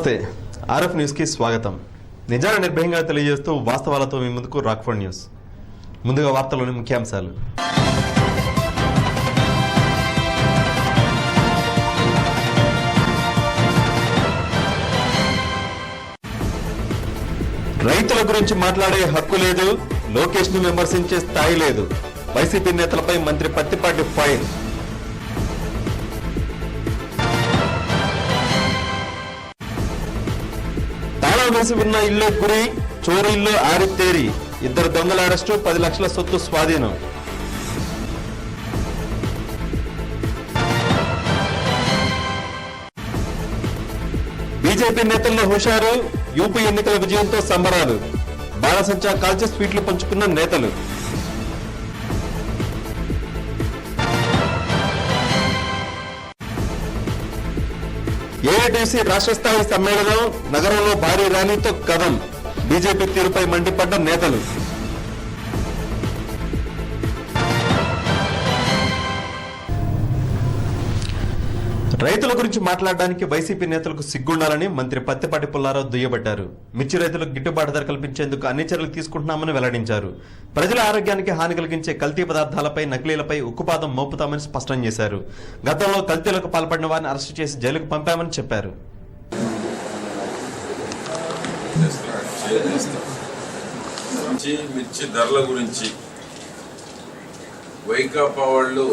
నమస్తే. ఆర్ఎఫ్ న్యూస్కి స్వాగతం. నిజాన్ని నిర్భయంగా తెలియజేస్తూ వాస్తవాలతో మీ ముందుకు రాక్ఫోర్డ్ న్యూస్. ముందుగా వార్తల్లోని ముఖ్యాంశాలు. రైతుల గురించి మాట్లాడే హక్కు లేదు, లోకేష్ ను విమర్శించే స్థాయి లేదు. వైసీపీ నేతలపై మంత్రి పత్తిపాటి ఫైర్. తాళం వేసి ఉన్న ఇల్లు గురి, చోరీల్లో ఆరితేరి. 2 దొంగల అరెస్టు, 10 లక్షల సొత్తు స్వాధీనం. బీజేపీ నేతల్లో హుషారు, యూపీ ఎన్నికల విజయంతో సంబరాలు. బాణసంచా కాల్చి స్వీట్లు పంచుకున్న నేతలు. ఏఐటీసీ రాష్ట్ర స్థాయి సమ్మేళనం, నగరంలో భారీ ర్యాలీతో కదం. బీజేపీ తీరుపై మండిపడ్డ నేతలు. రైతుల గురించి మాట్లాడడానికి వైసీపీ నేతలకు సిగ్గుండాలని మంత్రి పత్తిపాటి పుల్లారావు దుయ్యబట్టారు. మిర్చి రైతులకు గిట్టుబాటు ధర కల్పించేందుకు అన్ని చర్యలు తీసుకుంటున్నామని వెల్లడించారు. ప్రజల ఆరోగ్యానికి హాని కలిగించే కల్తీ పదార్థాలపై, నకిలీలపై ఉక్కుపాదం మోపుతామని స్పష్టం చేశారు. గతంలో కల్తీలకు పాల్పడిన వారిని అరెస్టు చేసి జైలుకు పంపామని చెప్పారు. మిర్చి ధరల గురించి వైకాపా వాళ్ళు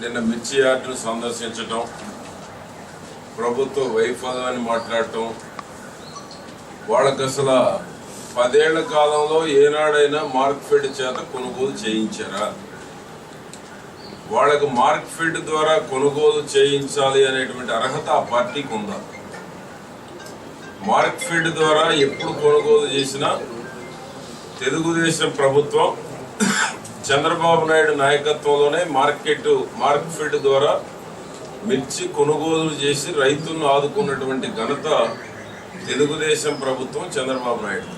నిన్న మిర్చి యార్డును సందర్శించడం, ప్రభుత్వ వైఫల్యాన్ని మాట్లాడటం, వాళ్ళకి అసలు 10 ఏళ్ల కాలంలో ఏనాడైనా మార్క్ఫెడ్ చేత కొనుగోలు చేయించారా? వాళ్ళకు మార్క్ఫెడ్ ద్వారా కొనుగోలు చేయించాలి అనేటువంటి అర్హత ఆ పార్టీకి ఉందా? మార్క్ఫెడ్ ద్వారా ఎప్పుడు కొనుగోలు చేసినా తెలుగుదేశం ప్రభుత్వం చంద్రబాబు నాయుడు నాయకత్వంలోనే మార్క్ఫెడ్ ద్వారా మిర్చి కొనుగోలు చేసి రైతులను ఆదుకున్నటువంటి ఘనత తెలుగుదేశం ప్రభుత్వం, చంద్రబాబు నాయుడు.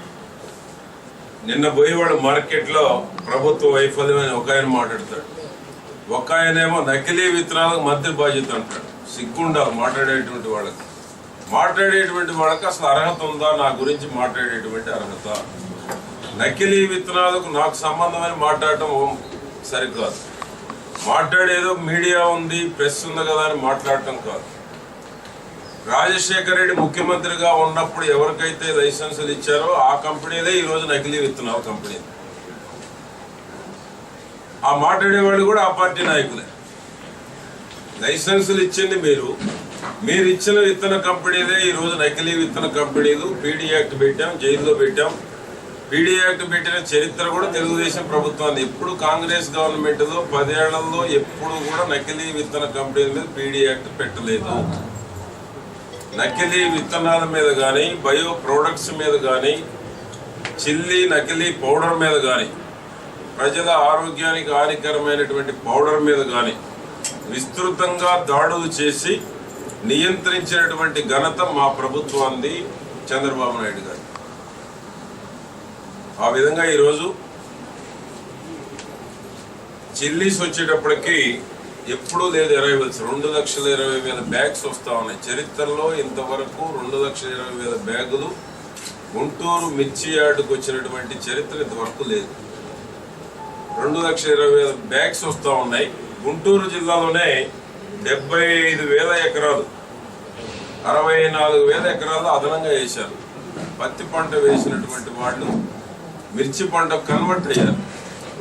నిన్న పోయి వాడు మార్కెట్లో ప్రభుత్వ వైఫల్యమని ఒక ఆయన మాట్లాడతాడు, ఒక ఆయనేమో నకిలీ విత్తనాలకు మంత్రి బాధ్యత అంటాడు. సిగ్గుండాలి మాట్లాడేటువంటి వాళ్ళకి అసలు అర్హత ఉందా? నా గురించి మాట్లాడేటువంటి అర్హత. నకిలీ విత్తనాలకు నాకు సంబంధమని మాట్లాడటం సరికాదు. మాట్లాడేదో మీడియా ఉంది, ప్రెస్ ఉంది కదా అని మాట్లాడటం కాదు. రాజశేఖర రెడ్డి ముఖ్యమంత్రిగా ఉన్నప్పుడు ఎవరికైతే లైసెన్సులు ఇచ్చారో ఆ కంపెనీలే ఈరోజు నకిలీ విత్తనాల కంపెనీ. ఆ మాట్లాడేవాళ్ళు కూడా ఆ పార్టీ నాయకులే. లైసెన్సులు ఇచ్చింది మీరు ఇచ్చిన విత్తన కంపెనీలే ఈరోజు నకిలీ విత్తన కంపెనీలు. పీడీ యాక్ట్ పెట్టాం, జైల్లో పెట్టాం. పీడీ యాక్ట్ పెట్టిన చరిత్ర కూడా తెలుగుదేశం ప్రభుత్వాన్ని. ఎప్పుడు కాంగ్రెస్ గవర్నమెంట్లో 10 ఏళ్లలో ఎప్పుడు కూడా నకిలీ విత్తన కంపెనీల మీద పీడీ యాక్ట్ పెట్టలేదు. నకిలీ విత్తనాల మీద కానీ, బయో ప్రొడక్ట్స్ మీద కానీ, చిల్లీ నకిలీ పౌడర్ మీద కానీ, ప్రజల ఆరోగ్యానికి హానికరమైనటువంటి పౌడర్ మీద కానీ విస్తృతంగా దాడులు చేసి నియంత్రించినటువంటి ఘనత మా ప్రభుత్వాన్ని, చంద్రబాబు నాయుడు గారు. ఆ విధంగా ఈరోజు చిల్లీస్ వచ్చేటప్పటికి ఎప్పుడూ లేదు అరైవల్స్. 2,20,000 బ్యాగ్స్ వస్తూ ఉన్నాయి. చరిత్రలో ఇంతవరకు 2,20,000 బ్యాగులు గుంటూరు మిర్చి యార్డుకు వచ్చినటువంటి చరిత్ర ఇంతవరకు లేదు. 2,20,000 బ్యాగ్స్ వస్తూ ఉన్నాయి. గుంటూరు జిల్లాలోనే 75,000 ఎకరాలు, 64,000 ఎకరాలు అదనంగా వేశారు. పత్తి పంట వేసినటువంటి వాళ్ళు మిర్చి పంట కన్వర్ట్ అయ్యారు.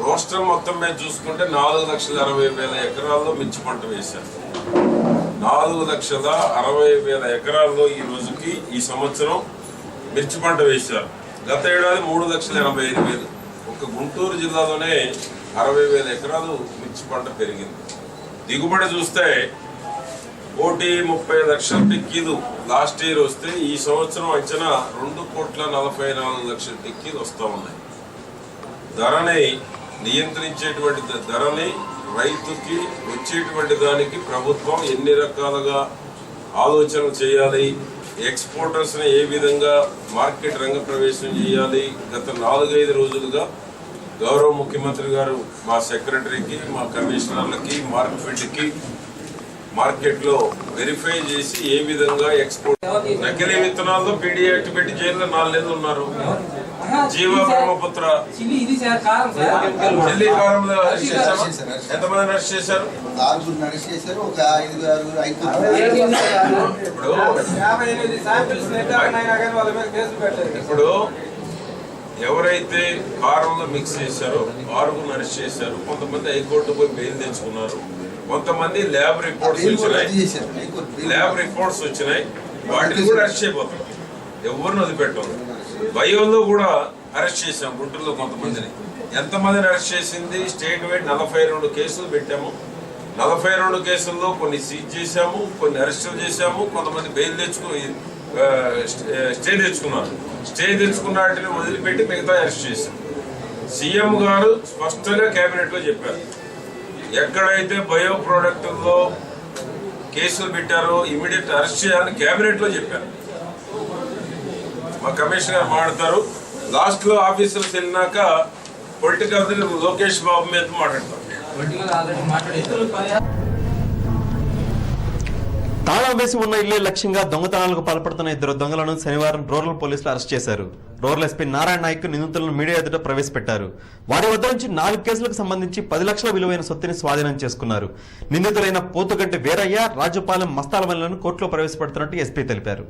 రాష్ట్రం మొత్తం మీద చూసుకుంటే 4,60,000 ఎకరాల్లో మిర్చి పంట వేశారు. 4,60,000 ఎకరాల్లో ఈ రోజుకి ఈ సంవత్సరం మిర్చి పంట వేశారు. గత ఏడాది 3,85,000. ఒక గుంటూరు జిల్లాలోనే 60,000 ఎకరాలు మిర్చి పంట పెరిగింది. దిగుబడి చూస్తే 1,30,00,000 టిక్కీలు లాస్ట్ ఇయర్ వస్తే ఈ సంవత్సరం అంచనా 2,44,00,000 టిక్కీలు వస్తూ ఉన్నాయి. ధరని నియంత్రించేటువంటి ధరని రైతుకి వచ్చేటువంటి దానికి ప్రభుత్వం ఎన్ని రకాలుగా ఆలోచన చేయాలి, ఎక్స్పోర్టర్స్ని ఏ విధంగా మార్కెట్ రంగ ప్రవేశం చేయాలి. గత 4-5 రోజులుగా గౌరవ ముఖ్యమంత్రి గారు మా సెక్రటరీకి, మా కమిషనర్లకి, మార్కెట్కి మార్కెట్లో వెరిఫై చేసి ఏ విధంగా ఎక్స్పోర్ట్ నకిలీ విత్తనాల్లో పీడీ యాక్ట్ పెట్టి జైల్లో 4 నెలలు ఉన్నారు. జీవ బ్రహ్మపుత్ర చెల్లి కాలంలో ఎంతమంది అరెస్ట్ చేశారు? ఇప్పుడు ఎవరైతే కారంలో మిక్స్ చేశారో 6 అరెస్ట్ చేశారు. కొంతమంది హైకోర్టు పోయి బెయిల్ తెచ్చుకున్నారు. కొంతమంది ల్యాబ్ రిపోర్ట్స్ వచ్చినాయి. వాటిని కూడా అరెస్ట్ చేయబోతున్నారు. ఎవరిని వదిలిపెట్టాం. భయంలో కూడా అరెస్ట్ చేశాం. గుంటూరులో కొంతమందిని. ఎంతమందిని అరెస్ట్ చేసింది? స్టేట్ వైడ్ 42 కేసులు పెట్టాము. 42 కేసుల్లో కొన్ని సీజ్ చేశాము, కొన్ని అరెస్టులు చేశాము. కొంతమంది బెయిల్ తెచ్చుకుని స్టే తెచ్చుకున్నారు. స్టే తెచ్చుకున్న వాటిని వదిలిపెట్టి మిగతా అరెస్ట్ చేశాం. సీఎం గారు స్పష్టంగా కేబినెట్ లో చెప్పారు, ఎక్కడైతే బయో ప్రోడక్ట్లో కేసులు పెట్టారో ఇమీడియట్ అరెస్ట్ చేయాలని కేబినెట్ లో చెప్పారు. మా కమిషనర్ మాట్లాడతారు. లాస్ట్ లో ఆఫీసర్స్ వెళ్ళినాక పొలిటికల్ లోకేష్ బాబు మీద మాట్లాడతారు. తాళం వేసి ఉన్న ఇల్లే లక్ష్యంగా దొంగతనాలకు పాల్పడుతున్న 2 దొంగలను శనివారం రూరల్ పోలీసులు అరెస్ట్ చేశారు. రూరల్ ఎస్పీ నారాయణ నాయక్ నిందితులను మీడియా ఎదుట ప్రవేశపెట్టారు. వారి వద్ద నుంచి 4 కేసులకు సంబంధించి 10 లక్షల విలువైన సొత్తుని స్వాధీనం చేసుకున్నారు. నిందితులైన పోతుగంటి వీరయ్య, రాజుపాలెం మస్తాలవల్లిలను కోర్టులో ప్రవేశపెడుతున్నట్టు ఎస్పీ తెలిపారు.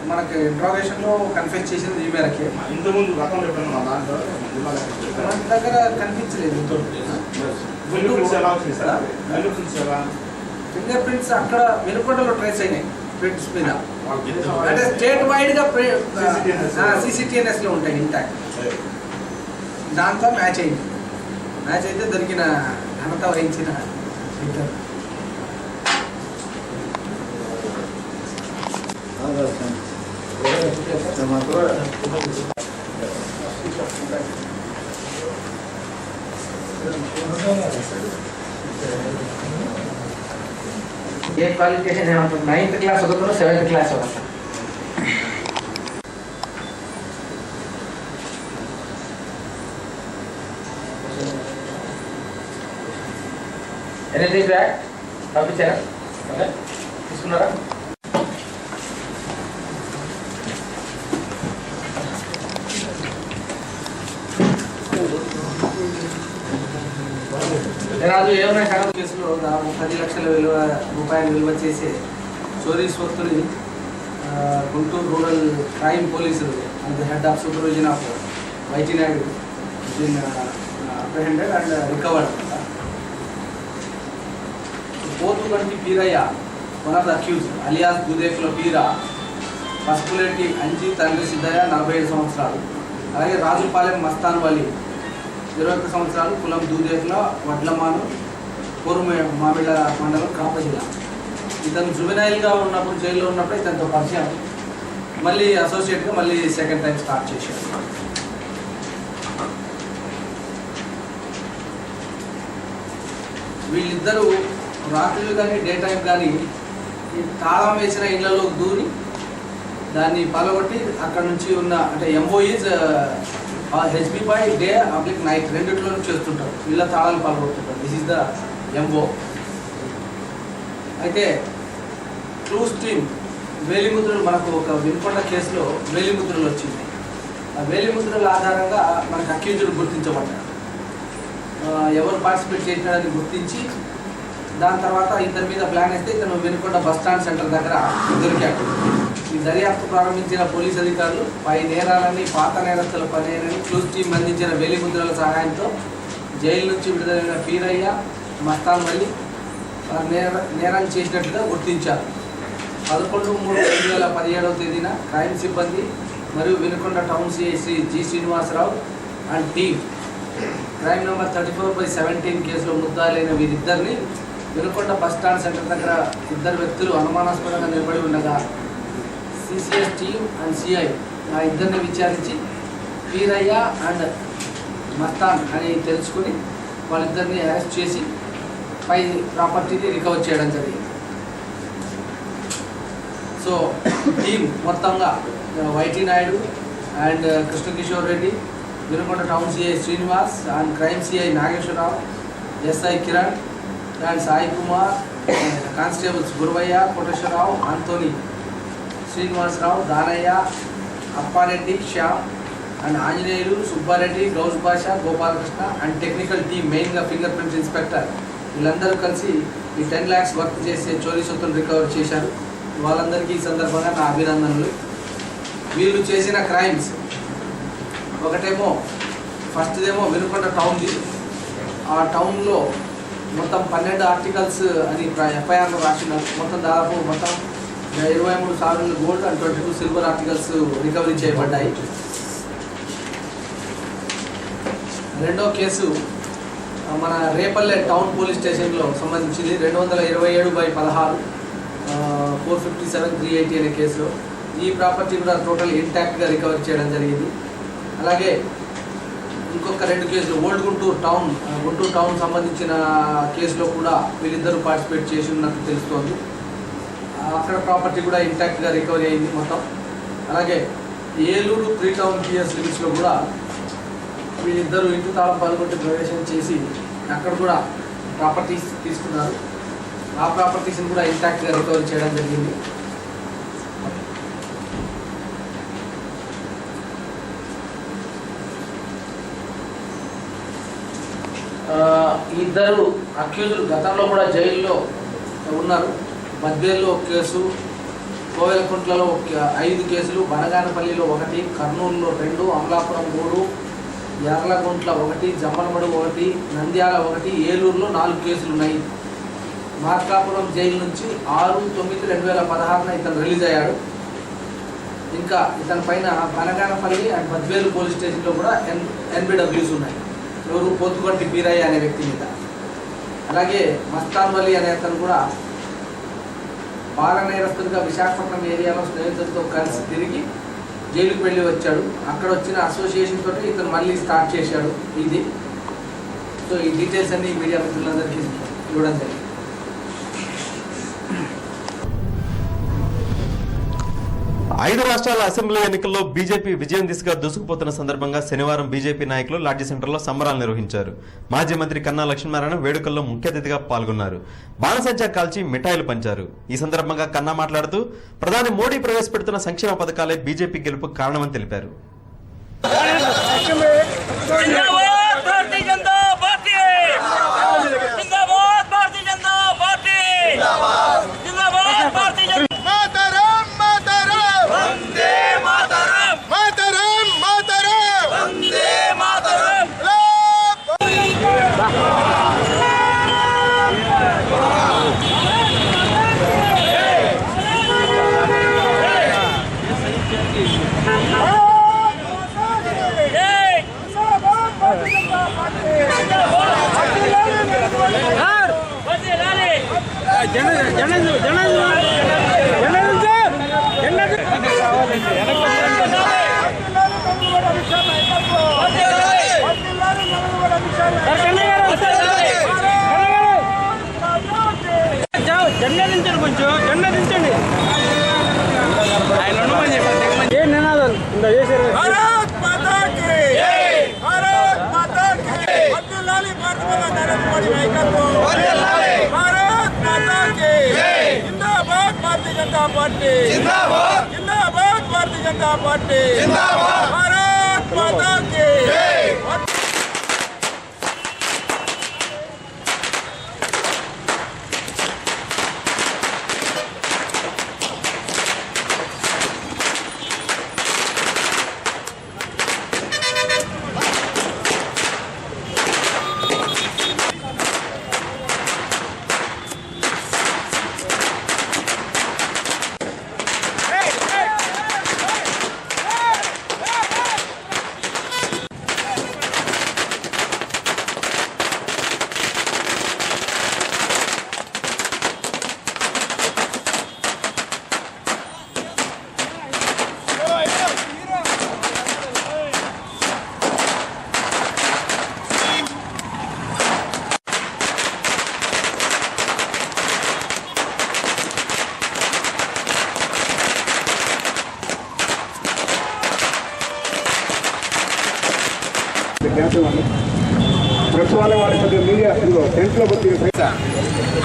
మనకి ఇంట్రాగేషన్ లో కన్ఫ్యూజ్ చేసింది ఈ మేరకే. ఇంతకుముందు గతంలో ఎప్పుడన్నా దాంట్లో మన దగ్గర కనిపించలేదు. ఫింగర్ ప్రింట్స్ అక్కడ వెనుకొండలో ట్రేస్ అయినాయి. ప్రింట్స్ మీద అంటే స్టేట్ వైడ్ గా CCTNS లో ఉంటాయి ఇంటాక్ట్. దాంతో మ్యాచ్ అయింది. మ్యాచ్ అయితే దొరికిన ఘనత వహించిన ఇద్దరు. ఏ క్వాలిఫికేషన్ ఏమంటుంది? 9th క్లాస్ చదువుతున్నా, 7th క్లాస్ చదువుతున్నా. ఎనర్జీ బ్యాగ్ పంపించారా? ఓకే, తీసుకున్నారా? రాజు ఏమైనా కాదు. కేసులో 10 లక్షల రూపాయలు విలువ చేసే చోరీ స్వత్తుని Guntur rural crime police and the head of supervision of YT Naidu దీన్ని apprehended and recovered. Pothuganti Peerayya, one of the accused, alias Gudekula Peera, Pasupuleti Anji తండ్రి సిద్ధయ్య 47 సంవత్సరాలు. అలాగే రాజుపాలెం మస్తాన్ వలి 21 సంవత్సరాలు, కులం దూదేకుల, వడ్లమాను, పూర్వ మామిళ్ళ మండలం, కడప జిల్లా. ఇతను జువెనైల్గా ఉన్నప్పుడు, జైల్లో ఉన్నప్పుడు ఇతనితో పరిచయం. మళ్ళీ అసోసియేట్గా మళ్ళీ సెకండ్ టైం స్టార్ట్ చేశాడు. వీళ్ళిద్దరూ రాత్రులు కానీ డే టైం కానీ తాళం వేసిన ఇళ్లలో దూరి దాన్ని పలగొట్టి అక్కడ నుంచి ఉన్న అంటే MO is HB by day అబ్లిక్ నైట్ రెండిట్లోనూ చేస్తుంటారు, వీళ్ళ తాళాలు పలగొడుతుంటారు. This is the MO. అయితే క్లూస్ టీమ్ వేలిముద్రలు మనకు ఒక వినుకొండ కేసులో వేలిముద్రలు వచ్చింది. ఆ వేలిముద్రల ఆధారంగా మనకు అక్యూజ్డ్ గుర్తించబడ్డారు. ఎవరు పార్టిసిపేట్ చేసినాడని గుర్తించి దాని తర్వాత ఇతని మీద ప్లాన్ వేస్తే ఇతను వినుకొండ బస్ స్టాండ్ సెంటర్ దగ్గర దొరికాడు. ఈ దర్యాప్తు ప్రారంభించిన పోలీస్ అధికారులు పై నేరాలని పాత నేరస్తుల పనేనని క్లూస్ టీం అందించిన వేలిముద్రల సహాయంతో జైలు నుంచి విడుదలైన పీరయ్య, మస్తాన్ వల్లి నేరం చేసినట్లుగా గుర్తించారు. 11/3/2017 క్రైమ్ సిబ్బంది మరియు Vinukonda town CI Sri G Srinivasarao and team crime number 34/17 కేసులో ముద్దాలైన వీరిద్దరిని వినుకొండ బస్ స్టాండ్ సెంటర్ దగ్గర ఇద్దరు వ్యక్తులు అనుమానాస్పదంగా నిలబడి ఉండగా సిసిఎస్ టీమ్ అండ్ సిఐ ఆ ఇద్దరిని విచారించి పీరయ్య అండ్ మస్తాన్ అని తెలుసుకుని వాళ్ళిద్దరిని అరెస్ట్ చేసి పై ప్రాపర్టీని రికవర్ చేయడం జరిగింది. సో టీమ్ మొత్తంగా YT Naidu and Krishnakishore Reddy, Vinukonda town CI Srinivas and crime CI Nageswararao, SI Kiran and Sai Kumar, constables Guruvayya, Koteswararao, Antony, Srinivasarao, Danayya, Appareddy, Shyam and Anjaneyulu, Subbareddy, Gouse Basha, Gopalakrishna and technical team మెయిన్గా ఫింగర్ ప్రింట్ ఇన్స్పెక్టర్ వీళ్ళందరూ కలిసి ఈ 10 lakhs వర్క్ చేసే చోరీ సొత్తును రికవర్ చేశారు. వాళ్ళందరికీ ఈ సందర్భంగా నా అభినందనలు. వీళ్ళు చేసిన క్రైమ్స్ ఒకటేమో ఫస్ట్దేమో వినుకొండ టౌన్ది. ఆ టౌన్లో మొత్తం 12 ఆర్టికల్స్ అని ఎఫ్ఐఆర్లో రాసినారు. మొత్తం దాదాపు 23 సార్లు gold and 22 silver articles recovery చేయబడ్డాయి. రెండో కేసు మన రేపల్లె టౌన్ పోలీస్ స్టేషన్లో సంబంధించింది 227/16 457/380 అనే కేసులో. ఈ ప్రాపర్టీ కూడా టోటల్ ఇంటాక్ట్గా రికవర్ చేయడం జరిగింది. అలాగే ఇంకొక 2 కేసులు ఓల్డ్ గుంటూరు టౌన్ సంబంధించిన కేసులో కూడా వీళ్ళిద్దరూ పార్టిసిపేట్ చేసి ఉన్నట్టు తెలుస్తోంది. అక్కడ ప్రాపర్టీ కూడా ఇంటాక్ట్గా రికవరీ అయింది మొత్తం. అలాగే ఏలూరు 3 టౌన్ పిఎస్ లిమిట్స్లో కూడా వీళ్ళిద్దరూ ఇంటి తాళం పాల్గొట్టి ప్రవేశం చేసి అక్కడ కూడా ప్రాపర్టీస్ తీసుకున్నారు. ఆ ప్రాపర్టీస్ని కూడా ఇంటాక్ట్గా రికవరీ చేయడం జరిగింది. ఇద్దరు అక్యూజులు గతంలో కూడా జైల్లో ఉన్నారు. మధ్యలో ఒక కేసు, కోవెలకుంట్లలో 5 కేసులు, బనగానపల్లిలో 1, కర్నూలులో 2, అమలాపురం 3, యార్లగుంట్ల 1, జమ్మలమడు 1, నంద్యాల 1, ఏలూరులో 4 కేసులు ఉన్నాయి. మార్కాపురం జైలు నుంచి 6/9/2016 ఇతను రిలీజ్ అయ్యాడు. ఇంకా ఇతని పైన బనగానపల్లి అండ్ బద్వేలు పోలీస్ స్టేషన్లో కూడా NBWs ఉన్నాయి. ఎవరు? పోతుగంటి పీరయ్య అనే వ్యక్తి మీద. అలాగే మస్తాన్ వలి అనే అతను కూడా బాల నేరస్తుడిగా విశాఖపట్నం ఏరియాలో స్నేహితులతో కలిసి తిరిగి జైలుకు వెళ్ళి వచ్చాడు. అక్కడ వచ్చిన అసోసియేషన్ తోటి ఇతను మళ్ళీ స్టార్ట్ చేశాడు ఇది. సో ఈ డీటెయిల్స్ అన్ని మీడియా మిత్రులందరికీ ఇవ్వడం జరిగింది. 5 రాష్ట్రాల అసెంబ్లీ ఎన్నికల్లో బీజేపీ విజయం దిశగా దూసుకుపోతున్న సందర్భంగా శనివారం బీజేపీ నాయకులు లాడ్జీ సెంటర్లో సంబరాలు నిర్వహించారు. మాజీ మంత్రి కన్నా లక్ష్మీనారాయణ వేడుకల్లో ముఖ్య అతిథిగా పాల్గొన్నారు. బాణసంచా కాల్చి మిఠాయిలు పంచారు. ఈ సందర్భంగా కన్నా మాట్లాడుతూ ప్రధాని మోడీ ప్రవేశపెడుతున్న సంక్షేమ పథకాలే బీజేపీ గెలుపు కారణమని తెలిపారు. జెండా దించండి, కొంచెం జెండా దించండి. ఆయన ఉండమని చెప్పి भारत माता की भारत माता की वर्धिल्लाली भारत नरेंद्र मोदी नायकत्వం भारत माता की जिंदाबाद भारतीय जनता पार्टी जिंदाबाद जिंदाबाद भारतीय जनता पार्टी जिंदाबाद भारत माता की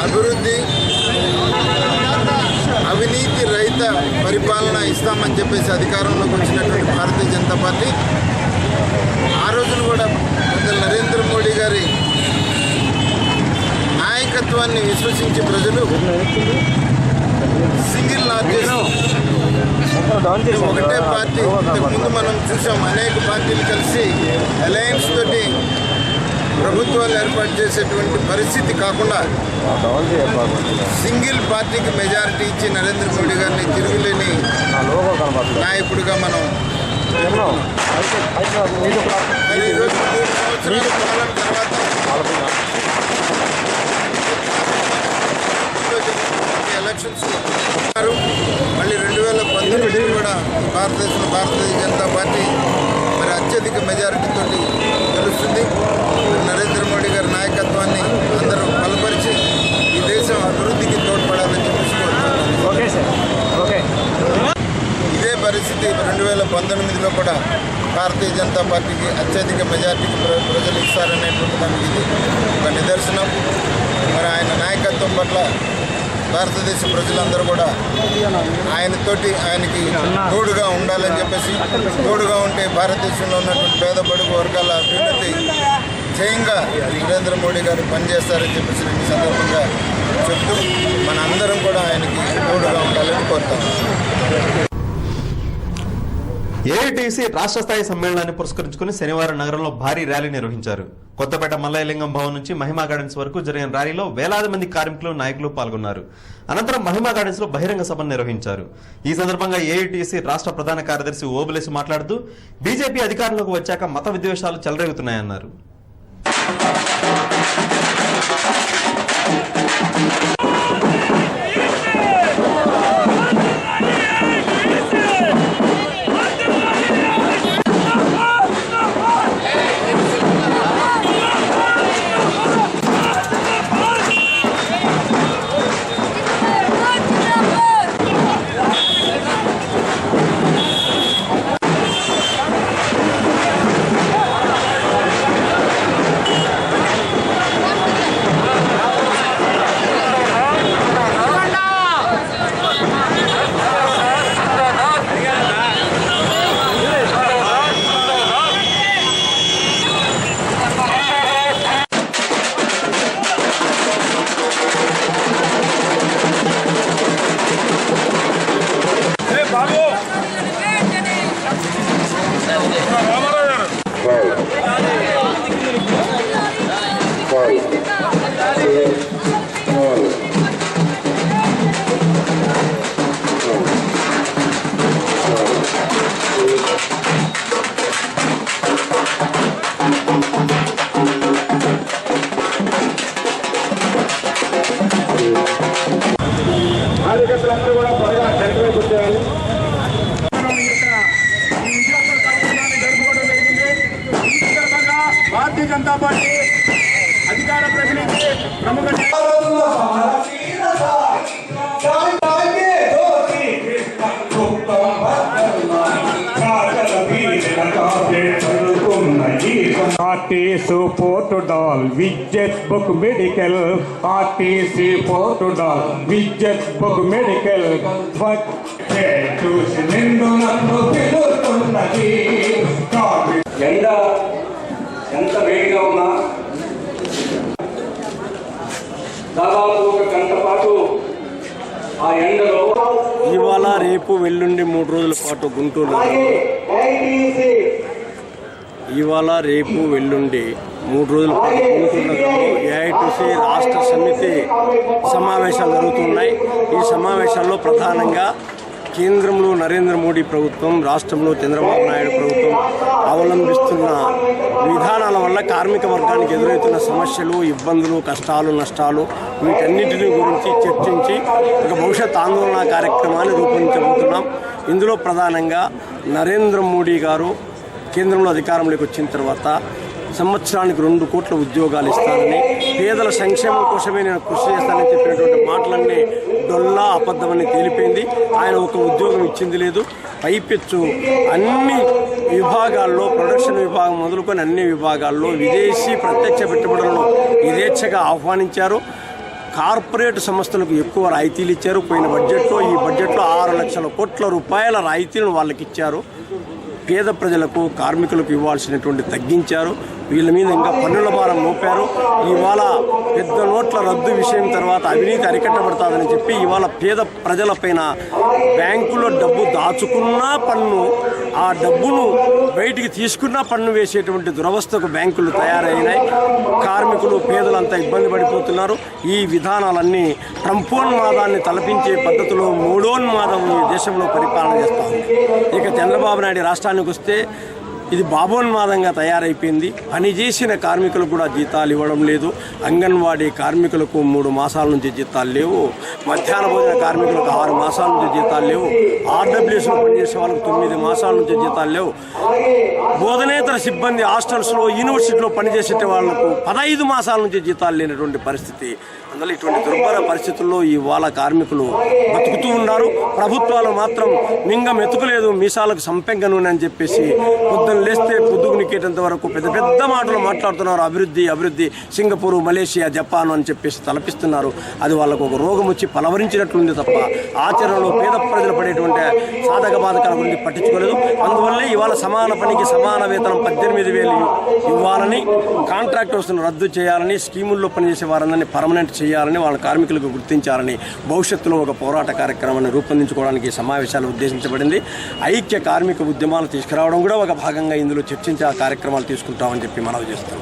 అభివృద్ధి అవినీతి రహిత పరిపాలన ఇస్తామని చెప్పేసి అధికారంలోకి వచ్చినటువంటి భారతీయ జనతా పార్టీ ఆ రోజున కూడా పెద్దలు నరేంద్ర మోడీ గారి నాయకత్వాన్ని విశ్వసించి ప్రజలు సింగిల్ లార్జెస్ట్ ఒకటే పార్టీ ఇంతకుముందు మనం చూసాం అనేక పార్టీలు కలిసి అలయన్స్ తోటి ప్రభుత్వాలు ఏర్పాటు చేసేటువంటి పరిస్థితి కాకుండా సింగిల్ పార్టీకి మెజారిటీ ఇచ్చి నరేంద్ర మోడీ గారిని తిరుగులేని నాయకుడిగా మనం మరి ఈరోజు 3 సంవత్సరాల కాలం తర్వాత ఎలక్షన్స్ మళ్ళీ 2019 కూడా భారతదేశంలో భారతీయ జనతా పార్టీ మరి అత్యధిక మెజారిటీతో గెలుస్తుంది. నరేంద్ర మోడీ గారి నాయకత్వాన్ని అందరూ బలపరిచి ఈ దేశం అభివృద్ధికి తోడ్పడాలని చెప్పేసుకోవచ్చు. ఇదే పరిస్థితి 2019లో కూడా భారతీయ జనతా పార్టీకి అత్యధిక మెజారిటీకి ప్రజలు ఇస్తారనేటువంటి దానికి ఇది ఒక నిదర్శనం. మరి ఆయన నాయకత్వం పట్ల భారతదేశ ప్రజలందరూ కూడా ఆయనకి తోడుగా ఉండాలని చెప్పేసి, తోడుగా ఉంటే భారతదేశంలో ఉన్నటువంటి పేద బడుగు వర్గాల అభ్యున్నతి ధ్యేయంగా నరేంద్ర మోడీ గారు పనిచేస్తారని చెప్పేసి ఈ సందర్భంగా చెప్తూ మన అందరం కూడా ఆయనకి తోడుగా ఉండాలని కోరుతాం. ఏఐటీసీ రాష్ట్ర స్థాయి సమ్మేళనాన్ని పురస్కరించుకుని శనివారం నగరంలో భారీ ర్యాలీ నిర్వహించారు. కొత్తపేట మల్లయ్యలింగం భవన్ నుంచి మహిమా గార్డెన్స్ వరకు జరిగిన ర్యాలీలో వేలాది మంది కార్మికులు నాయకులు పాల్గొన్నారు. అనంతరం మహిమా గార్డెన్స్ లో బహిరంగ సభను నిర్వహించారు. ఈ సందర్భంగా ఏఐటీసీ రాష్ట్ర ప్రధాన కార్యదర్శి ఓబులేసి మాట్లాడుతూ బీజేపీ అధికారంలోకి వచ్చాక మత విద్వేషాలు చెలరేగుతున్నాయన్నారు. కార్యకర్తలందరూ కూడా త్వరగా సెంటర్ వచ్చేయాలి. భారతీయ జనతా పార్టీ అధికార ప్రతినిధి ప్రముఖ బుక్ మెడికల్ ఆర్టీసీ పోర్టుడాల్ విద్యుత్ బుక్ మెడికల్ చూసి నిన్ను నన్ను పిలుస్తున్నది. ఎంత వేడిగా ఉన్నా దాదాపు ఒక గంట పాటు ఆ ఎండలో ఇవాళ రేపు వెల్లుండి 3 రోజుల పాటు గుంటూరులో, ఇవాళ రేపు వెల్లుండి 3 రోజుల పాటు గుంటూరులో ఏఐటీసీ రాష్ట్ర సమితి సమావేశాలు జరుగుతున్నాయి. ఈ సమావేశాల్లో ప్రధానంగా కేంద్రంలో నరేంద్ర మోడీ ప్రభుత్వం, రాష్ట్రంలో చంద్రబాబు నాయుడు ప్రభుత్వం అవలంబిస్తున్న విధానాల వల్ల కార్మిక వర్గానికి ఎదురవుతున్న సమస్యలు, ఇబ్బందులు, కష్టాలు, నష్టాలు వీటన్నిటిని గురించి చర్చించి ఒక భవిష్యత్ ఆందోళన కార్యక్రమాన్ని రూపొందించబోతున్నాం. ఇందులో ప్రధానంగా నరేంద్ర మోడీ గారు కేంద్రంలో అధికారంలోకి వచ్చిన తర్వాత సంవత్సరానికి 2 కోట్ల ఉద్యోగాలు ఇస్తానని, పేదల సంక్షేమం కోసమే నేను కృషి చేస్తానని చెప్పినటువంటి మాటలన్నీ డొల్లా అబద్ధమని తేలిపోయింది. ఆయన ఒక ఉద్యోగం ఇచ్చింది లేదు. పైపెచ్చు అన్ని విభాగాల్లో, ప్రొడక్షన్ విభాగం మొదలుకొని అన్ని విభాగాల్లో విదేశీ ప్రత్యక్ష పెట్టుబడులను యథేచ్ఛగా ఆహ్వానించారు. కార్పొరేట్ సంస్థలకు ఎక్కువ రాయితీలు ఇచ్చారు. పోయిన బడ్జెట్లో, ఈ బడ్జెట్లో 6 లక్షల కోట్ల రూపాయల రాయితీలను వాళ్ళకి ఇచ్చారు. పేద ప్రజలకు, కార్మికులకు ఇవ్వాల్సినటువంటి తగ్గించారు. వీళ్ళ మీద ఇంకా పన్నుల భారం మోపారు. ఇవాళ పెద్ద నోట్ల రద్దు విషయం తర్వాత అవినీతి అరికట్టబడతాదని చెప్పి ఇవాళ పేద ప్రజలపైన బ్యాంకులో డబ్బు దాచుకున్నా పన్ను, ఆ డబ్బును బయటికి తీసుకున్నా పన్ను వేసేటువంటి దురవస్థకు బ్యాంకులు తయారైనాయి. కార్మికులు, పేదలంతా ఇబ్బంది పడిపోతున్నారు. ఈ విధానాలన్నీ ట్రంపోన్మాదాన్ని తలపించే పద్ధతిలో మూడోన్మాదం ఈ దేశంలో పరిపాలన చేస్తాం. ఇక చంద్రబాబు నాయుడు రాష్ట్రానికి వస్తే ఇది బాబోన్మాదంగా తయారైపోయింది. పనిచేసిన కార్మికులకు కూడా జీతాలు ఇవ్వడం లేదు. అంగన్వాడీ కార్మికులకు 3 మాసాల నుంచి జీతాలు లేవు. మధ్యాహ్న భోజన కార్మికులకు 6 మాసాల నుంచి జీతాలు లేవు. ఆర్డబ్ల్యూఎస్లో పనిచేసే వాళ్ళకు 9 మాసాల నుంచి జీతాలు లేవు. బోధనేతర సిబ్బంది హాస్టల్స్లో, యూనివర్సిటీలో పనిచేసే వాళ్లకు 15 మాసాల నుంచి జీతాలు లేనటువంటి పరిస్థితి. అందువల్ల ఇటువంటి దుర్భర పరిస్థితుల్లో ఇవాళ కార్మికులు బతుకుతూ ఉన్నారు. ప్రభుత్వాలు మాత్రం మింగం ఎత్తుకులేదు, మీసాలకు సంపెంగ నూనె అని చెప్పేసి పొద్దున్న లేస్తే పొద్దుకు నిక్కేటంత వరకు పెద్ద పెద్ద మాటలు మాట్లాడుతున్నారు. అభివృద్ధి అభివృద్ధి, సింగపూర్, మలేషియా, జపాన్ అని చెప్పేసి తలపిస్తున్నారు. అది వాళ్ళకు ఒక రోగం వచ్చి పలవరించినట్లుంది తప్ప ఆచరణలో పేద ప్రజలు పడేటువంటి సాధక బాధకాల గురించి పట్టించుకోలేదు. అందువల్లే ఇవాళ సమాన పనికి సమాన వేతనం 18,000 ఇవ్వాలని, కాంట్రాక్టర్స్ను రద్దు చేయాలని, స్కీముల్లో పనిచేసే వారందరినీ పర్మనెంట్ చేయాలని, వాళ్ళ కార్మికులకు గుర్తించాలని భవిష్యత్తులో ఒక పోరాట కార్యక్రమాన్ని రూపొందించుకోవడానికి సమావేశాలు ఉద్దేశించబడింది. ఐక్య కార్మిక ఉద్యమాలు తీసుకురావడం కూడా ఒక భాగంగా ఇందులో చర్చించి ఆ కార్యక్రమాలు తీసుకుంటామని చెప్పి మనవి చేస్తాం.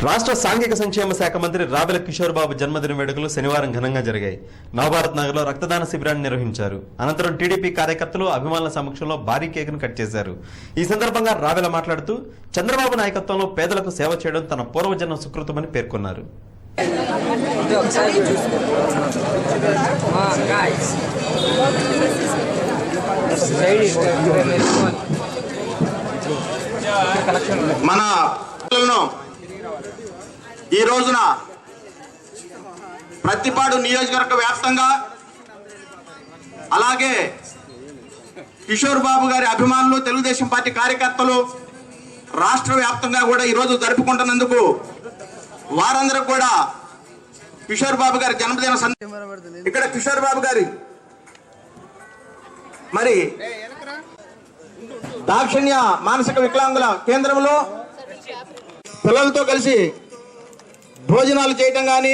రాష్ట్ర సాంఘిక సంక్షేమ శాఖ మంత్రి రావెల కిషోర్ బాబు జన్మదిన వేడుకలు శనివారం ఘనంగా జరిగాయి. నవభారత్ నగర్లో రక్తదాన శిబిరాన్ని నిర్వహించారు. అనంతరం టీడీపీ కార్యకర్తలు అభిమానుల సమక్షంలో భారీ కేకును కట్ చేశారు. ఈ సందర్భంగా రావెల మాట్లాడుతూ చంద్రబాబు నాయకత్వంలో పేదలకు సేవ చేయడం తన పూర్వజన్మ సుకృతమని పేర్కొన్నారు. మన ఈ రోజున ప్రతిపాడు నియోజకవర్గ వ్యాప్తంగా, అలాగే కిషోర్ బాబు గారి అభిమానులు, తెలుగుదేశం పార్టీ కార్యకర్తలు రాష్ట్ర వ్యాప్తంగా కూడా ఈరోజు జరుపుకుంటున్నందుకు వారందరూ కూడా కిషోర్ బాబు గారి జన్మదిన ఇక్కడ కిషోర్ బాబు గారి మరి దాక్షిణ్య మానసిక వికలాంగుల కేంద్రంలో పిల్లలతో కలిసి భోజనాలు చేయటం కానీ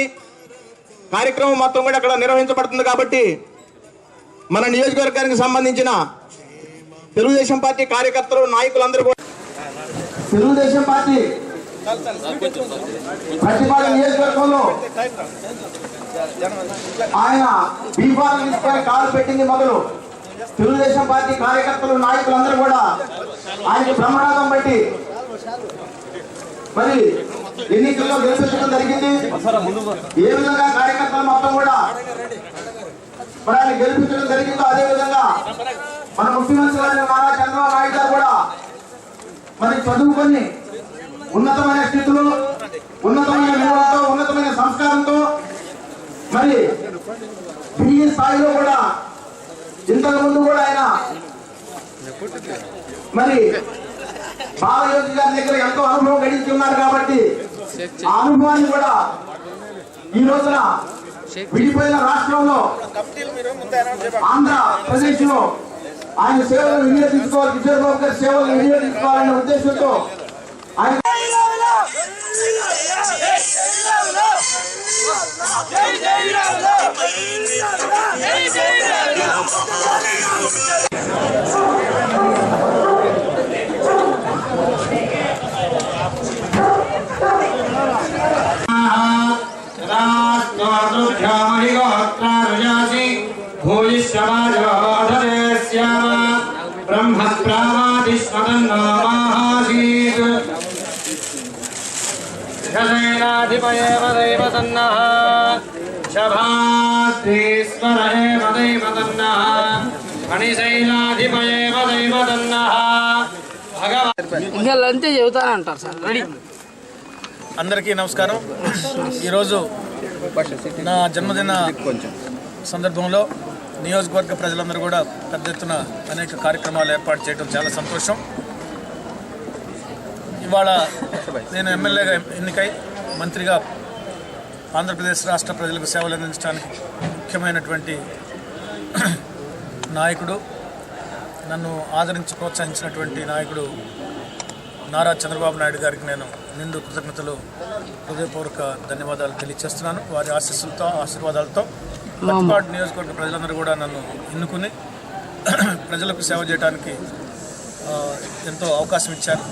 కార్యక్రమం మొత్తం కూడా అక్కడ నిర్వహించబడుతుంది. కాబట్టి మన నియోజకవర్గానికి సంబంధించిన తెలుగుదేశం పార్టీ కార్యకర్తలు, నాయకులందరూ కూడా తెలుగుదేశం పార్టీ ప్రతిపాడు నియోజకవర్గంలో ఆయన బీఫారం తీసుకొని కాలు పెట్టింది మొదలు తెలుగుదేశం పార్టీ కార్యకర్తలు, నాయకులందరూ కూడా ఆయనకి బ్రహ్మనాథం బట్టి మరి ఎన్నికల్లో గెలిపించడం జరిగింది. ఏ విధంగా కార్యకర్తలు మొత్తం కూడా మరి ఆయన గెలిపించడం జరిగిందో అదే విధంగా మన ముఖ్యమంత్రి గారు నారా చంద్రబాబు నాయుడు గారు కూడా మరి చదువుకొని ఉన్నతమైన స్థితిలో, ఉన్నతమైన విలువలతో, ఉన్నతమైన సంస్కారంతో మరి ఢిల్లీ స్థాయిలో కూడా ఇంతకు ముందు కూడా ఆయన మరి బాలయోగి గారి దగ్గర ఎంతో అనుభవం గడించి ఉన్నారు కాబట్టి ఆ అనుభవాన్ని కూడా ఈ రోజున విడిపోయిన రాష్ట్రంలో ఆంధ్రప్రదేశ్ లో ఆయన సేవలను వినియోగించుకోవాలి, కిషోర్ బాబు గారి సేవలను వినియోగించుకోవాలనే ఉద్దేశంతో ఆయన అంతే చెబుతానంటారు సార్. రెడీ. అందరికీ నమస్కారం. ఈరోజు నా జన్మదిన సందర్భంలో నియోజకవర్గ ప్రజలందరూ కూడా పెద్ద ఎత్తున అనేక కార్యక్రమాలు ఏర్పాటు చేయడం చాలా సంతోషం. ఇవాళ నేను ఎమ్మెల్యేగా ఎన్నికై మంత్రిగా ఆంధ్రప్రదేశ్ రాష్ట్ర ప్రజలకు సేవలు అందించడానికి ముఖ్యమైనటువంటి నాయకుడు, నన్ను ఆదరించి ప్రోత్సహించినటువంటి నాయకుడు నారా చంద్రబాబు నాయుడు గారికి నేను నిండు కృతజ్ఞతలు, హృదయపూర్వక ధన్యవాదాలు తెలియజేస్తున్నాను. వారి ఆశీస్సులతో, ఆశీర్వాదాలతో పత్తిపాడు నియోజకవర్గ ప్రజలందరూ కూడా నన్ను ఎన్నుకుని ప్రజలకు సేవ చేయడానికి ఎంతో అవకాశం ఇచ్చారు.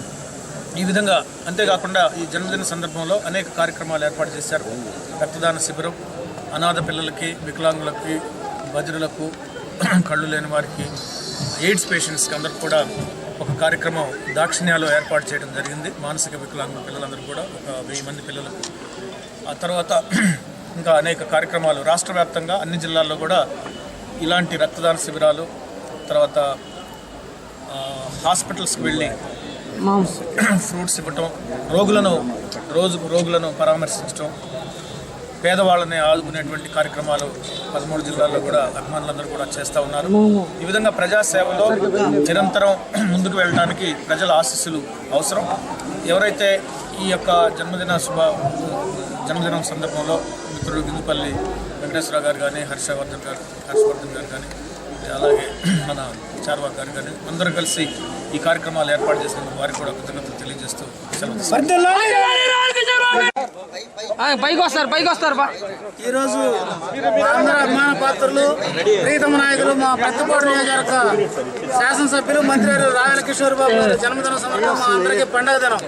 ఈ విధంగా అంతేకాకుండా ఈ జన్మదిన సందర్భంలో అనేక కార్యక్రమాలు ఏర్పాటు చేశారు. రక్తదాన శిబిరం, అనాథ పిల్లలకి, వికలాంగులకి, బదిరులకు, కళ్ళు లేని వారికి, ఎయిడ్స్ పేషెంట్స్కి అందరికి కూడా ఒక కార్యక్రమం దాక్షిణ్యాలో ఏర్పాటు చేయడం జరిగింది. మానసిక వికలాంగుల పిల్లలందరూ కూడా ఒక 1000 మంది పిల్లలకు. ఆ తర్వాత ఇంకా అనేక కార్యక్రమాలు రాష్ట్ర వ్యాప్తంగా అన్ని జిల్లాల్లో కూడా ఇలాంటి రక్తదాన శిబిరాలు, తర్వాత హాస్పిటల్స్కి వెళ్ళి ఫ్రూట్స్ ఇవ్వటం, రోగులను పరామర్శించడం, పేదవాళ్ళని ఆదుకునేటువంటి కార్యక్రమాలు 13 జిల్లాల్లో కూడా అభిమానులందరూ కూడా చేస్తూ ఉన్నారు. ఈ విధంగా ప్రజాసేవలో నిరంతరం ముందుకు వెళ్ళడానికి ప్రజల ఆశీస్సులు అవసరం. ఎవరైతే ఈ యొక్క జన్మదినం సందర్భంలో మిత్రుడు గింజపల్లి వెంకటేశ్వరరావు గారు కానీ, హర్షవర్ధన్ గారు కానీ, అలాగే మన చార్వాక్ గారు కానీ అందరూ కలిసి ఈ కార్యక్రమాలు ఏర్పాటు చేసినందుకు వారికి కూడా కృతజ్ఞతలు తెలియజేస్తూ పైకి వస్తారు. ఈరోజు అందరూ అభిమాన పాత్రులు, ప్రీతమ నాయకులు, మా పత్తిపాడు నియోజకవర్గ శాసనసభ్యులు, మంత్రి రాయల కిషోర్ బాబు గారి జన్మదిన సందర్భంగా మా అందరికీ పండుగ దినం.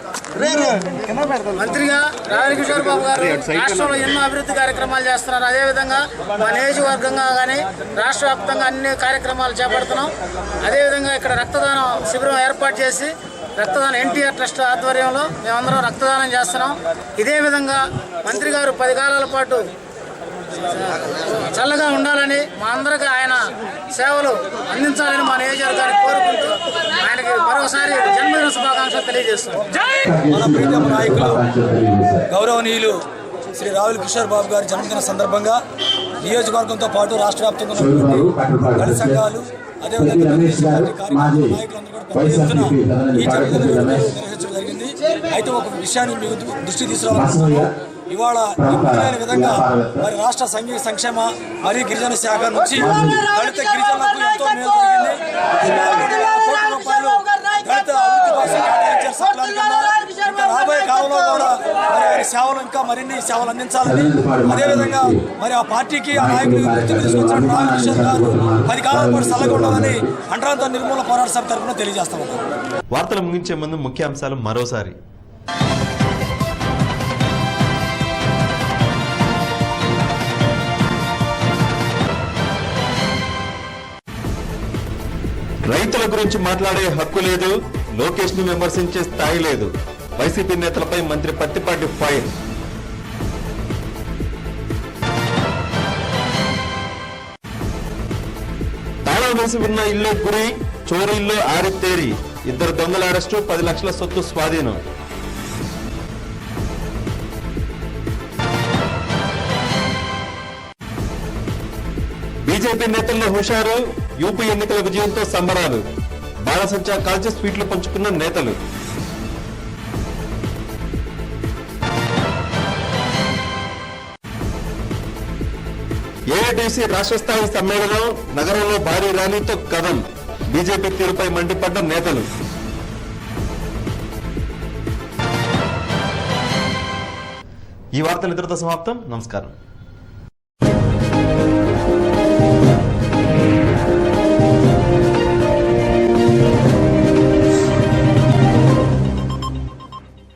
మంత్రిగా రాయల కిషోర్ బాబు గారు రాష్ట్రంలో ఎన్నో అభివృద్ధి కార్యక్రమాలు చేస్తున్నారు. అదేవిధంగా మా నియోజకవర్గంగా కానీ రాష్ట్ర వ్యాప్తంగా అన్ని కార్యక్రమాలు చేపడుతున్నాం. అదేవిధంగా ఇక్కడ రక్తదానం శిబిరం ఏర్పాటు చేసి రక్తదానం ఎన్టీఆర్ ట్రస్ట్ ఆధ్వర్యంలో మేమందరం రక్తదానం చేస్తున్నాం. ఇదే విధంగా మంత్రి గారు 10 కాలాల పాటు చల్లగా ఉండాలని, మా అందరికీ ఆయన సేవలు అందించాలని మా నియోజకవర్గానికి కోరుకుంటూ ఆయనకి మరోసారి జన్మదిన శుభాకాంక్షలు తెలియజేస్తున్నాం. మన ప్రీతమ నాయకులు గౌరవనీయులు శ్రీ రావుల కిషోర్ బాబు గారి జన్మదిన సందర్భంగా నియోజకవర్గంతో పాటు రాష్ట్ర వ్యాప్తంగా దళిత సంఘాలు, అదేవిధంగా నాయకులందరూ కూడా ఈ జన్మదిన నిర్వహించడం జరిగింది. అయితే ఒక విషయాన్ని మీకు దృష్టి తీసుకురావాలనుకుంటున్నాము. ఇవాళ ఎప్పుడైన విధంగా మరి రాష్ట్ర సంక్షేమ మరియు గిరిజన శాఖ నుంచి దళిత గిరిజనులకు ఎంతో మేలు జరిగింది. 2,00,00,000 కోట్ల రూపాయలు దళిత అభివృద్ధి కోసం కేటాయించారు సప్లాన్ కింద. ఇంకా రాబోయే కాలంలో కూడా మరి వారి సేవలు ఇంకా మరిన్ని సేవలు అందించాలని, అదేవిధంగా మరి ఆ పార్టీకి ఆ నాయకులు గుర్తింపు తీసుకొచ్చిన రావుల కిషోర్ గారు 10 కాలాల పాటు చల్లగా ఉండాలని అంటరాంత నిర్మూలన పోరాట సమితి తరఫున తెలియజేస్తాము. వార్తలు ముగించే ముందు ముఖ్యాంశాలు మరోసారి. రైతుల గురించి మాట్లాడే హక్కు లేదు, లోకేష్ ను విమర్శించే స్థాయి లేదు. వైసీపీ నేతలపై మంత్రి పత్తిపాటి ఫైర్. తాళం వేసి ఉన్న ఇల్లే గురి, చోరీల్లో ఆరితేరి. 2 దొంగల అరెస్టు, 10 లక్షల సొత్తు స్వాధీనం. బీజేపీ నేతల్లో హుషారు, యూపీ ఎన్నికల విజయంతో సంబరాలు. బాణసంచా కాల్చి స్వీట్లు పంచుకున్న నేతలు. ఏఐటీసీ రాష్ట్ర స్థాయి సమ్మేళనం, నగరంలో భారీ ర్యాలీతో కథం. బీజేపీ తీరుపై మండిపడ్డ నేతలు. ఈ వార్తలు ఇతరులతో సమాప్తం. నమస్కారం.